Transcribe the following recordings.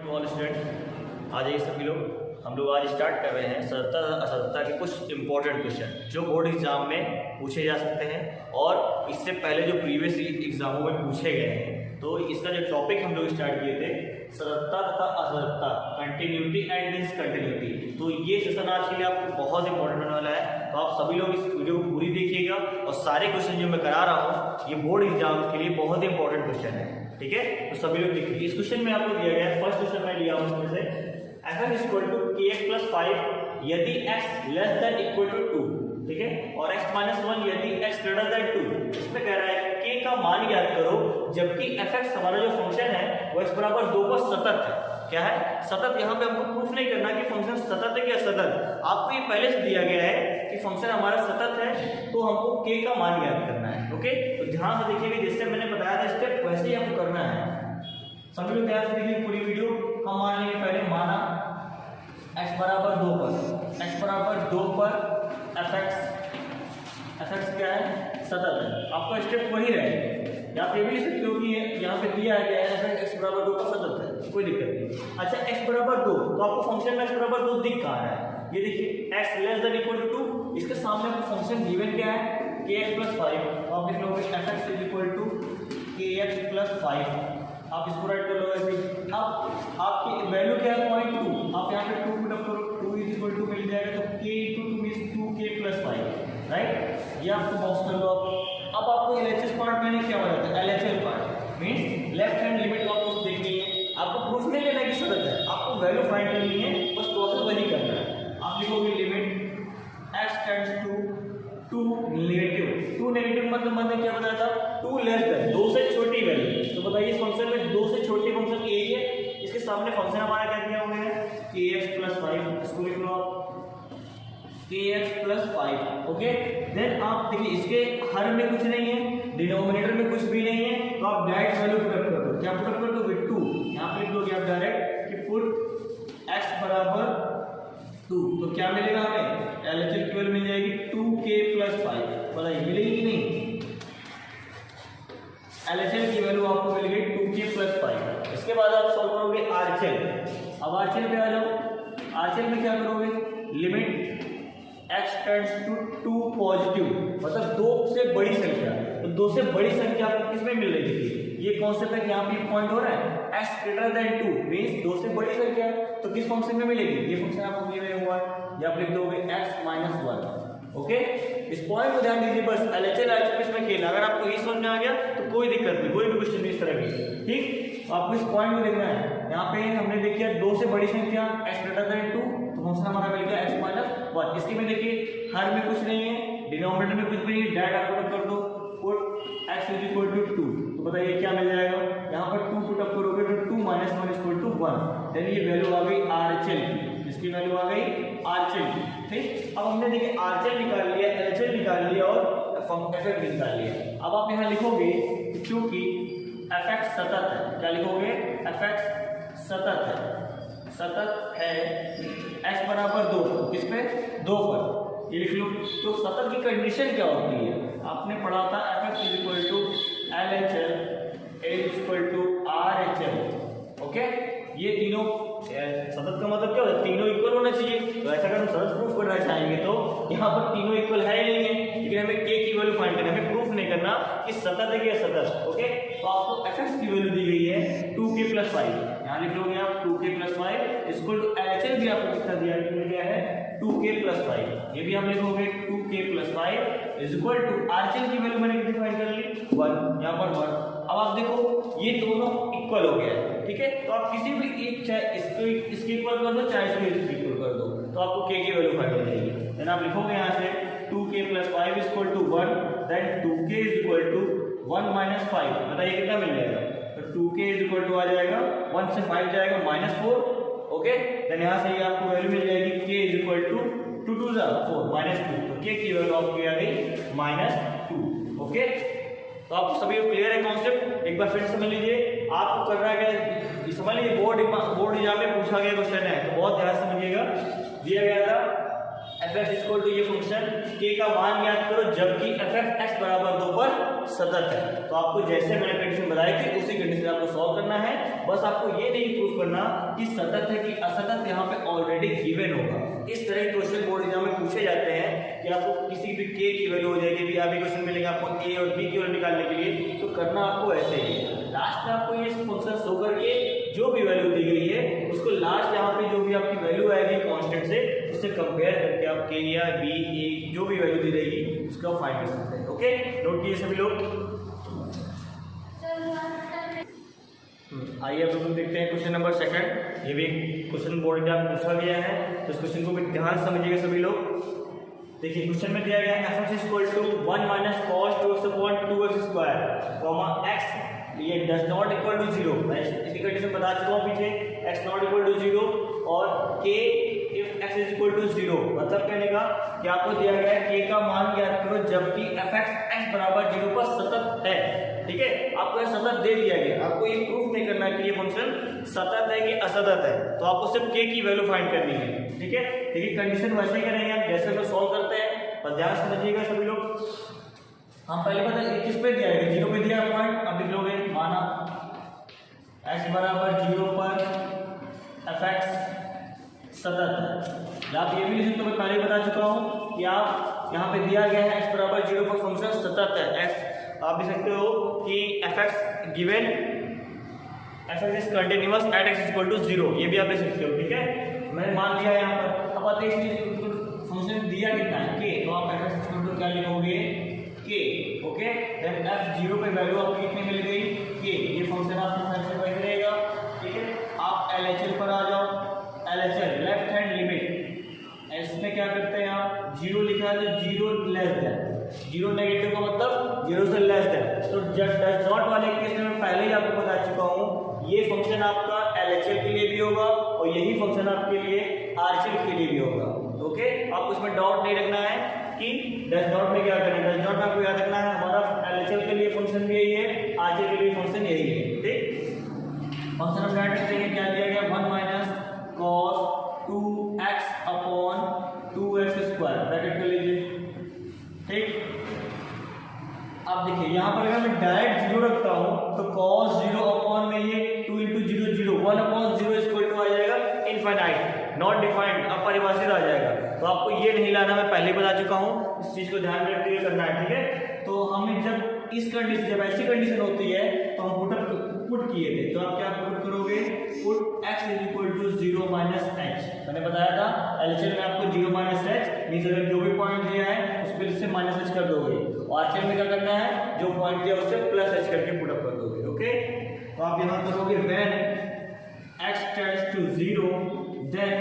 To all student. आ जाइए सभी लोग। हम लोग आज स्टार्ट कर रहे हैं सतत असतता के कुछ इंपॉर्टेंट क्वेश्चन जो बोर्ड एग्जाम में पूछे जा सकते हैं और इससे पहले जो प्रीवियस एग्जामों में पूछे गए हैं। तो इसका जो टॉपिक हम लोग स्टार्ट किए थे सततता तथा असततता, कंटिन्यूटी एंड डिसकंटिन्यूटी। तो ये सेशन आज के लिए आपको बहुत इंपॉर्टेंट होने वाला है, तो आप सभी लोग इस वीडियो को पूरी देखिएगा और सारे क्वेश्चन जो मैं करा रहा हूँ ये बोर्ड एग्जाम के लिए बहुत ही इंपॉर्टेंट क्वेश्चन है। ठीक है, तो सभी लोग देखिए। इस क्वेश्चन में आपको दिया गया है, फर्स्ट क्वेश्चन मैं लिया हूँ इसमें से fn equal to kx plus 5 यदि x less than equal to 2, ठीक है, और x माइनस 1 यदि x ग्रेटर देन 2। इसमें कह रहा है k का मान ज्ञात करो जबकि fx हमारा जो फंक्शन है वो x बराबर 2 पर सतत है। क्या है? सतत। यहाँ पे हमको प्रूफ नहीं करना कि फंक्शन सतत है कि असतत, आपको ये पहले से दिया गया है कि फंक्शन हमारा सतत है, तो हमको k का मान ज्ञात करना है। ओके, तो ध्यान से देखिए, जैसे मैंने बताया था स्टेप वैसे ही आपको करना है। सभी लोग ध्यान से देखिए पूरी वीडियो। हम मान लेंगे पहले माना x बराबर 2 पर, x बराबर 2 पर fx क्या है? सतत है। आपका स्टेप वही रहेगा। यहाँ पे भी सकते हो कि यहाँ पे दिया गया है x बराबर 2 पर सतत है, कोई दिक्कत नहीं। अच्छा, x बराबर 2, तो आपको फंक्शन में x बराबर 2 दिख कहाँ रहा है? ये देखिए x less than equal to 2, इसके सामने आपको फंक्शन गिवन क्या है? kx plus 5। तो आप लिख लोगे fx is equal to kx plus 5। आप इसको राइट कर लो ऐसे। अब आपकी वैल्यू क्या है? 0.2। आप यहाँ पे 2 पुट अप करो, 2 इज इक्वल टू मिल जाएगा, तो k * 2 means 2k plus 5, right. ये आपको बॉक्स कर लो आप। अब आपको LHS पार्ट मैंने क्या हो जाता है? LHL part means left hand limit आपको देखनी है। आपको प्रूफ नहीं लेना कि सतत है, आपको वैल्यू फाइंड करनी है, बस प्रोसेस वही करना है। आप लिखोगे limit x tends to 2 negative. 2 negative मतलब क्या बताया था? 2 लेस देन, 2 से छोटी वैल्यू। तो बताइए इस फंक्शन में 2 से छोटी फंक्शन यही है। इसके सामने फंक्शन हमारा क्या दिया हुआ है? kx plus 5। इसको लिख लो आप kx प्लस 5। ओके, देन आप देखिए इसके हर में कुछ नहीं है, डिनोमिनेटर में कुछ भी नहीं है, तो आप डायरेक्ट वैल्यू पुट अप कर दो। क्या पुट अप कर दो? विद 2। यहाँ पे लिख दोगे आप डायरेक्ट कि पुट x बराबर 2, तो क्या मिलेगा हमें? LHS की वैल्यू मिल जाएगी 2k प्लस 5। बताइए मिलेगी कि नहीं? LHS की वैल्यू आपको मिल गई 2k प्लस 5। इसके बाद आप सॉल्व करोगे RHL। अब RHL पे आ जाओ। RHL में क्या करोगे? Limit x tends to 2 positive, मतलब 2 से बड़ी संख्या। तो 2 से बड़ी संख्या आपको किसमें मिल रही थी? ये कॉन्सेप्ट है कि यहाँ पे पॉइंट हो रहा है x ग्रेटर देन 2 मींस 2 से बड़ी संख्या, तो किस फंक्शन में मिलेगी? ये फंक्शन आपको गिवन हुआ है, या आप लिख दोगे x माइनस 1। ओके, इस पॉइंट को ध्यान दीजिए बस। LHL इसमें खेलना। अगर आपको ये समझ में आ गया तो कोई दिक्कत नहीं, कोई भी क्वेश्चन नहीं इस तरह की। ठीक, आपको इस पॉइंट को देखना है। यहाँ पे हमने देखिए 2 से बड़ी संख्या x ग्रेटर देन 2, तो फंक्शन हमारा मिल गया x माइनस 1। इसके में देखिए हर में कुछ नहीं है, डिनोमिनेटर में कुछ भी नहीं है, डायरेक्ट आप पुट अप कर दो, put x is equal to 2। तो बताइए क्या मिल जाएगा? यहाँ पर 2 पुट अप करोगे तो 2 माइनस 1 इक्वल टू 1। यानी ये वैल्यू आ गई RHL की। इसकी वैल्यू आ गई RHL की। ठीक, अब हमने देखिए RHL निकाल लिया, LHL निकाल लिया और fx निकाल लिया। अब आप यहाँ लिखोगे क्योंकि fx सतत है। क्या लिखोगे? fx सतत है, सतत है x बराबर 2, किस पे? 2 पर। ये लिख लो। तो सतत की कंडीशन क्या होती है? आपने पढ़ा था fx is equal to LHL is equal to RHL। Okay, ये तीनों सतत का मतलब क्या होता है? तीनों इक्वल होना चाहिए। तो ऐसा अगर हम सतत प्रूफ करना चाहेंगे तो यहाँ पर तीनों इक्वल है ही नहीं है, लेकिन हमें k की वैल्यू फाइंड करना है, हमें प्रूफ नहीं करना कि सतत है कि असतत। ओके, तो आपको fx की वैल्यू दी गई है 2k प्लस 5। यहाँ लिख लोगे आप 2k plus 5 equal to LHL भी आपको कितना दिया गया है? 2k plus 5। ये भी हम लिखोगे 2k plus 5 is equal to RHL की वैल्यू मैंने कितनी फाइंड कर ली? 1। यहाँ पर 1। अब आप देखो ये दोनों इक्वल हो गया है। ठीक है, तो आप किसी भी एक, चाहे इसके इक्वल कर दो, चाहे इसके इक्वल कर दो, तो आपको k की वैल्यू फाइंड हो जाएगी। देन आप लिखोगे यहाँ से 2k plus 5 equal to 1, then 2k is equal to 1 minus 5। बताइए कितना मिल जाएगा? तो 2k इज इक्वल टू आ जाएगा 1 से 5 जाएगा -4। ओके, देन यहाँ से आपको वैल्यू मिल जाएगी k इज इक्वल टू 2 2 4 -2। तो k की वैल्यू आपकी आ गई -2। ओके, तो आपको सभी क्लियर है कॉन्सेप्ट? एक बार फिर समझ लीजिए। आपको करना है क्या? समझ लीजिए बोर्ड एग्जाम में पूछा गया क्वेश्चन है, तो बहुत ध्यान से समझिएगा। दिया गया था f(x) इक्वल टू ये फंक्शन k का मान ज्ञात करो जबकि f(x) बराबर 2 पर सतत है। तो आपको जैसे मैंने कंडीशन बताई थी उसी कंडीशन आपको सॉल्व करना है। बस आपको ये नहीं प्रूव करना कि सतत है कि असतत, यहाँ पे ऑलरेडी गिवन होगा। इस तरह के क्वेश्चन बोर्ड एग्जाम में पूछे जाते हैं कि आपको किसी भी k की वैल्यू हो जाएगी, भी अभी क्वेश्चन मिलेगा आपको a और b की वैल्यू निकालने के लिए, तो करना आपको ऐसे ही है। लास्ट में आपको ये फंक्शन शो करके जो भी वैल्यू दी गई है उसको लास्ट यहाँ पे जो भी आपकी वैल्यू आएगी कांस्टेंट से उससे कंपेयर करके आप k या b a जो भी वैल्यू दी रहेगी उसका फाइंड कर सकते हैं। ओके, नोट कीजिए सभी लोग। आइए अब हम देखते हैं क्वेश्चन नंबर 2। ये भी क्वेश्चन बोर्ड में पूछा गया है, तो इस क्वेश्चन को भी ध्यान समझिएगा सभी लोग। देखिए क्वेश्चन में दिया गया है f(x) equal to 1 minus cos 2x/2x square comma x ये डज नॉट इक्वल टू 0। मैं इसकी कंडीशन बता चुका हूँ पीछे, x नॉट इक्वल टू 0 और k if x is equal to 0। मतलब कहने का कि आपको दिया गया है k का मान ज्ञात करो जबकि f(x) बराबर 0 पर सतत है। ठीक है, आपको यह सतत दे दिया गया, आपको ये प्रूफ नहीं करना कि ये फंक्शन सतत है कि असतत है, तो आपको सिर्फ k की वैल्यू फाइंड करनी है। ठीक है, देखिए कंडीशन वैसे ही करेंगे हम जैसे हम सॉल्व करते हैं, पर ध्यान समझिएगा सभी लोग। हम पहले पता किस पे दिया है, 0 पे दिया पॉइंट। अब लिख लोगे माना x बराबर 0 पर f(x) सतत है। आप ये भी लिख सकते हो, मैं पहले बता चुका हूँ कि आप यहाँ पे दिया गया है x बराबर 0 पर फंक्शन सतत है। x आप लिख सकते हो कि f(x) given f(x) is continuous at x equal to 0, ये भी आप लिख सकते हो। ठीक है, मैंने मान लिया यहाँ पर। अब आते हैं फंक्शन दिया कितना है k, तो आप f(x) इक्वल टू क्या लिखोगे k। ओके, देन f(0) पे वैल्यू आपको कितनी मिल गई k, ये फंक्शन आपके साइड से वही रहेगा। ठीक है, आप LHL पर आ जाओ। LHL लेफ्ट हैंड लिमिट, इसमें क्या करते हैं आप 0 लिखा है तो 0 लेस देन 0 नेगेटिव का मतलब 0 से लेस देन, तो डज नॉट वाले केस में मैं पहले ही आपको बता चुका हूँ ये फंक्शन आपका LHL के लिए भी होगा और यही फंक्शन आपके लिए RHL के लिए भी होगा। ओके, आपको इसमें डाउट नहीं रखना है कि डज नॉट में क्या करें। डज नॉट में आपको याद रखना है हमारा LHL के लिए फंक्शन भी यही है, RHL के लिए फंक्शन यही है। ठीक, फंक्शन हम ऐड करते हैं, क्या दिया गया 1 minus cos 2x upon 2x square, bracket कर लीजिए। ठीक, अब देखिए यहाँ पर अगर मैं डायरेक्ट 0 रखता हूँ तो cos 0 अपॉन में ये 2 इंटू 0 0 1 अपॉन 0 इक्वल टू आ जाएगा इनफाइनाइट, नॉट डिफाइंड, अपरिभाषित आ जाएगा। तो आपको ये नहीं लाना, मैं पहले बता चुका हूँ, इस चीज को ध्यान में रखते हुए करना है। ठीक है, तो हमें जब इस कंडीशन, जब ऐसी कंडीशन होती है तो हम पुट किए थे, तो आप क्या पुट करोगे, put x is equal to 0 minus h। मैंने बताया था LHL में आपको 0 माइनस h मींस अगर जो भी पॉइंट दिया है उस पर से माइनस h कर दोगे, और RHL में क्या करना है जो पॉइंट दिया उससे प्लस h करके पुट अप कर दोगे। ओके, तो आप यहाँ करोगे when x tends to 0 then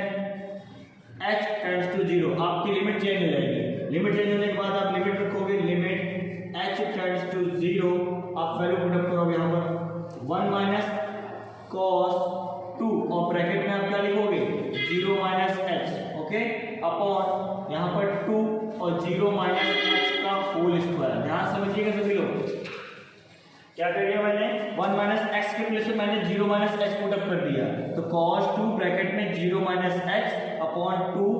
h tends to 0, आपकी लिमिट चेंज हो जाएगी। लिमिट चेंज होने के बाद आप लिमिट रखोगे, लिमिट h टेंड्स टू 0, आप वैल्यू पुट अप करोगे यहाँ पर 1 माइनस cos 2 और ब्रैकेट में आप क्या लिखोगे 0 माइनस h। ओके, अपॉन यहाँ पर 2 और 0 माइनस h का होल स्क्वायर। ध्यान समझिएगा सभी लोग, क्या कर दिया मैंने 1 माइनस x के प्लेस में मैंने 0 माइनस h पुट अप कर दिया, तो cos 2 ब्रैकेट में 0 माइनस h अपॉन 2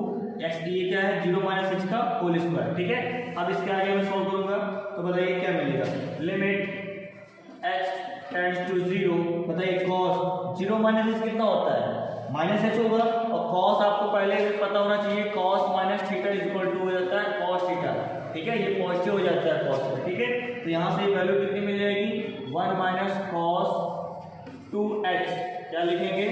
x ये क्या है 0 माइनस h का होल स्क्वायर। ठीक है, अब इसके आगे मैं सॉल्व करूंगा तो बताइए क्या मिलेगा, लिमिट h टेंड्स टू 0, बताइए cos 0 माइनस h कितना होता है माइनस h होगा, और cos आपको पहले पता होना चाहिए cos minus theta is equal to हो जाता है cos थीटा। ठीक है, ये पॉजिटिव हो जाता है cos में। ठीक है, तो यहाँ से वैल्यू कितनी मिल जाएगी 1 माइनस cos 2x, क्या लिखेंगे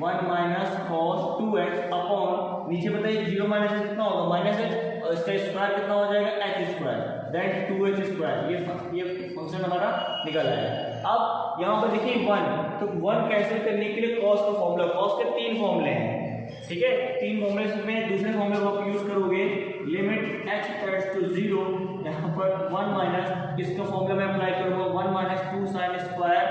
1 माइनस cos 2x अपॉन नीचे बताइए 0 माइनस h कितना होगा माइनस h, और इसका स्क्वायर कितना हो जाएगा h square then 2h square. ये फंक्शन हमारा निकल आया। अब यहाँ पर देखिए 1, तो 1 कैंसिल करने के लिए cos का फॉर्मूला, cos के 3 फॉर्मूले हैं। ठीक है, 3 फॉर्मूले में दूसरे फॉर्मूले को आप यूज करोगे, लिमिट h टेंड्स टू 0, यहाँ पर 1 माइनस इसका फॉर्मूला में अप्लाई करूंगा 1 minus 2 sine square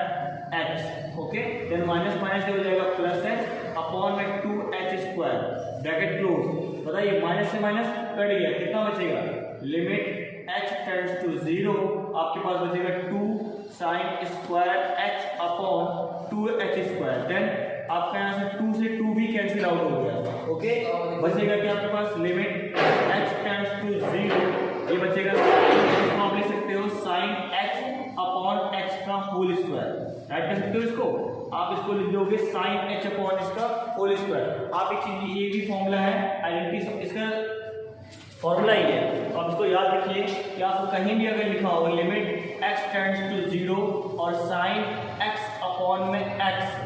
h। Okay, then minus minus हो जाएगा प्लस h अपॉन में 2h स्क्वायर, ब्रैकेट क्लोज। बताइए माइनस से माइनस कट गया, कितना बचेगा, लिमिट h टेंड्स टू 0, आपके पास बचेगा 2 sine square h upon 2h square, then आपका यहाँ से 2 से 2 भी कैंसिल आउट हो गया, ओके। बचेगा क्या आपके पास, लिमिट x टेंड्स टू 0, ये बचेगा, इसको आप लिख सकते हो sin x अपॉन x का होल स्क्वायर, राइट कर सकते हो इसको, आप इसको लिख दोगे sin h अपॉन इसका होल स्क्वायर। आप एक चीज, ये भी फॉर्मूला है आइडेंटिटी, इसका फॉर्मूला ही है, तो आप इसको याद रखिए कि आपको कहीं भी अगर लिखा होगा लिमिट x टेंड्स टू 0 और sin x अपॉन में x,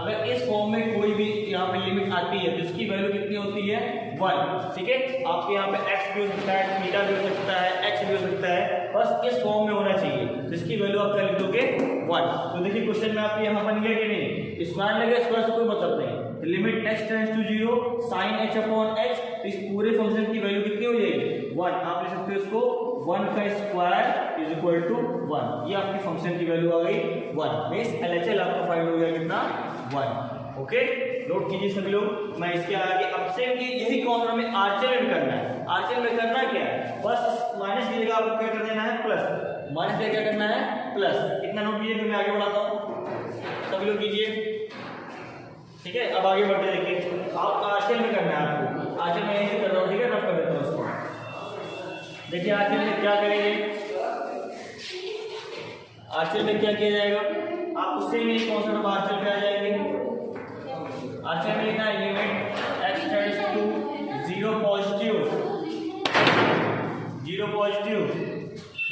अगर इस फॉर्म में कोई भी यहाँ पे लिमिट आती है तो इसकी वैल्यू कितनी होती है, 1, ठीक है। आपके यहाँ पे x भी हो सकता है, थीटा भी हो सकता है, x भी हो सकता है, बस इस फॉर्म में होना चाहिए, तो इसकी वैल्यू आप क्या लिख दोगे, 1। तो देखिए क्वेश्चन में आपके यहाँ बन गया कि नहीं, स्क्वायर लगे, स्क्वायर से कोई मतलब नहीं, limit x tends to 0 sin h upon h, तो इस पूरे फंक्शन की वैल्यू कितनी हो जाएगी, 1। आप लिख सकते हो इसको 1 का स्क्वायर इज इक्वल टू 1, ये आपकी फंक्शन की वैल्यू आ गई 1, मींस LHL आपका फाइंड हो गया कितना, 1, ओके। नोट कीजिए सभी लोग, मैं इसके आगे अब से यही कॉर्नर में आर्चर में करना है, आर्चर में करना क्या है, बस माइनस की जगह आपको क्या कर देना है, प्लस, माइनस की क्या करना है, प्लस, इतना नोट कीजिए, फिर मैं आगे बढ़ाता हूँ, सभी लोग कीजिए, ठीक है। अब आगे बढ़ते देखिए, आप आर्चर में करना है, आपको आर्चर में यहीं से कर रहा हूँ, ठीक है, रफ कर देता हूँ इसको। देखिए आर्चर में क्या करेंगे, आर्चर में क्या किया जाएगा, आप उससे भी कॉन्सेप्ट आर्चर पे आ जाएंगे। आर्चर में लिखना है limit x tends to 0 positive, 0 positive,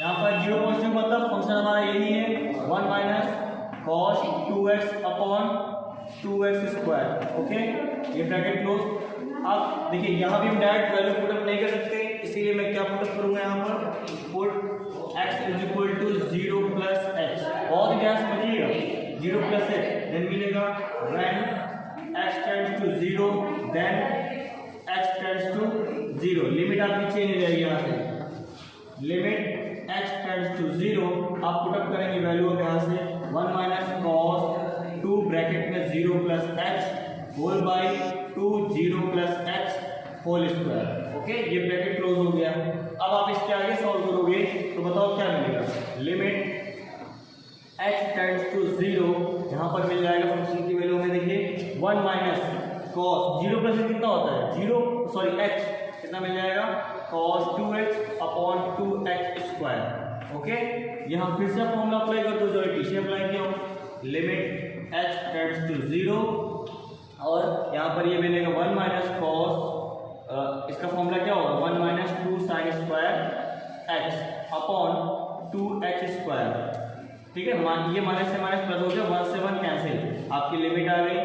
यहाँ पर 0 पॉजिटिव मतलब फंक्शन हमारा यही है 1 minus cos 2x upon 2x square, okay, ये ब्रैकेट क्लोज। अब देखिए यहाँ भी हम डायरेक्ट वैल्यू पुटअप नहीं कर सकते, इसीलिए मैं क्या पुटअप करूंगा, यहाँ पर put x is equal to 0 plus h, बहुत ध्यान समझिएगा, 0 प्लस h, देन मिलेगा when x tends to 0 then x tends to 0, limit आपकी चेंज हो जाएगी, यहाँ से लिमिट x टेंड्स टू 0, आप पुटअप करेंगे वैल्यू अब यहाँ से 1 माइनस cos 2 ब्रैकेट में 0 plus h whole by 2 0 plus h whole square, okay, ये ब्रैकेट क्लोज हो गया। अब आप इसके आगे सॉल्व करोगे तो बताओ क्या मिलेगा, लिमिट h टेंड्स टू 0, यहाँ पर मिल जाएगा फंक्शन की वैल्यू में, देखिए 1 माइनस cos 0 प्लस कितना होता है, 0 सॉरी h कितना मिल जाएगा, cos 2h upon 2h square, okay. यहाँ फिर से फॉर्मूला अप्लाई कर दो जो पीछे अप्लाई किया हो, लिमिट h टेंड्स टू 0 और यहाँ पर ये मिलेगा 1 माइनस cos, इसका फॉर्मूला क्या होगा, 1 minus 2 sine square h upon 2h square, ठीक है। ये माइनस से माइनस प्लस हो गया, 1 से 1 कैंसिल, आपकी लिमिट आ गई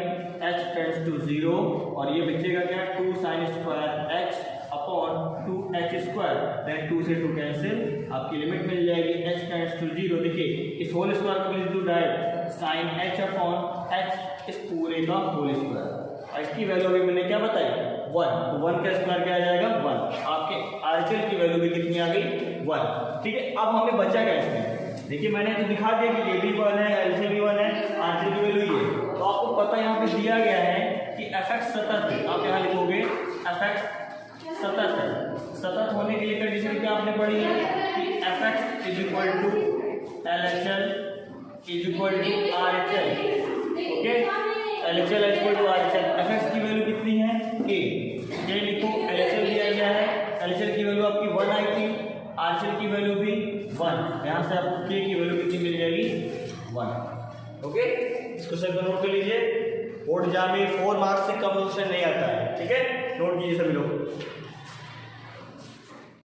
h टेंड्स टू 0 और ये बचेगा क्या, 2 sine square h upon 2h square, then 2 से 2 कैंसिल, आपकी लिमिट मिल जाएगी h टेंड्स टू 0। देखिए इस होल स्क्वायर को लिख दो direct sine h upon h, इस पूरे का होल स्क्वायर, और इसकी वैल्यू अभी मैंने क्या बताई, 1, तो 1 का स्क्वायर क्या आ जाएगा, 1, आपके आर्चर की वैल्यू भी कितनी आ गई, 1, ठीक है। अब हमें बचा क्या इसमें, देखिए मैंने तो दिखा दिया कि ये भी 1 है, LHL भी 1 है, आर्चर की वैल्यू ये, तो आपको पता यहाँ पे दिया गया है कि fx सतत है, आप यहाँ लिखोगे fx सतत है, सतत होने के लिए कंडीशन क्या आपने पढ़ी है कि fx is equal to LHL is equal to RHL, okay, LHL is equal to RHL, fx की वैल्यू कितनी है, k लिखो, LHL दिया गया है, LHL की वैल्यू आपकी 1 आई थी, RHL की वैल्यू भी 1, यहाँ से आपको k की वैल्यू कितनी मिल जाएगी, 1, ओके। इस क्वेश्चन को नोट कर लीजिए, बोर्ड एग्जाम में 4 मार्क्स से कम क्वेश्चन नहीं आता है, ठीक है, नोट कीजिए सभी लोग।